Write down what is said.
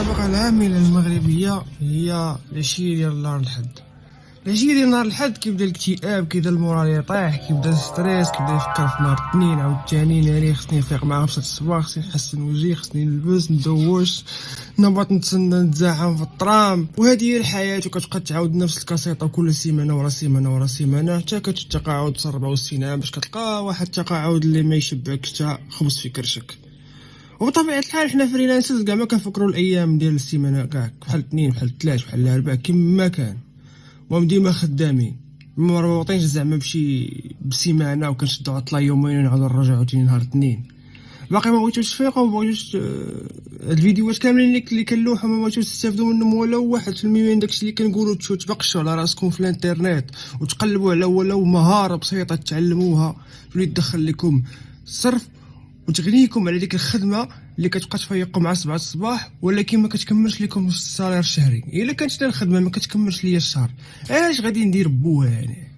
الطبقة العاملة المغربية هي العشية ديال نهار الحد. العشية ديال نهار الحد كيبدا الاكتئاب، كيبدا المورال يطيح، كيبدا الستريس، كيبدا يفكر في نهار الاثنين عاوتاني ناري خصني نفيق مع 5 الصباح، خصني نحسن وجهي، خصني نلبس ندوش نبات نتسنى نتزاحم في الطرام. وهذه هي الحياة، وكتبقى تعاود نفس الكاسيطة كل سيمانة ورا سيمانة ورا سيمانة حتى كتتقاعد ب 64 عام باش كتلقى واحد التقاعد اللي ما يشبعكش حتى خبز في كرشك. وبطبيعة الحال حنا فريلانسرز كاع ما كنفكروا الايام ديال السيمانه كاع بحال الاثنين بحال الثلاث بحال الاربعاء كما كان، وهم ديما خدامين ما مربوطينش زعما بسيمانه وكنشدو عطله يومين ونعاودو نرجعو عاوتاني نهار الاثنين. باقي ما بغيتوش تفيقوا، ما بغيتوش هاد الفيديوهات كاملين اللي كنلوحو ما بغيتوش تستافدوا منهم ولو 1% من داكشي اللي كنقولوا. تبقشوا على راسكم في الانترنت وتقلبوا على ولو مهاره بسيطه تعلموها اللي تدخل لكم الصرف وتغنيكم على ديك الخدمه اللي كتبقى تفيقوا مع 7 الصباح ولكن ما كتكملش لكم السالير الشهري. الا كانت الخدمه ما كتكملش ليا الشهر، اش غادي ندير بوها يعني؟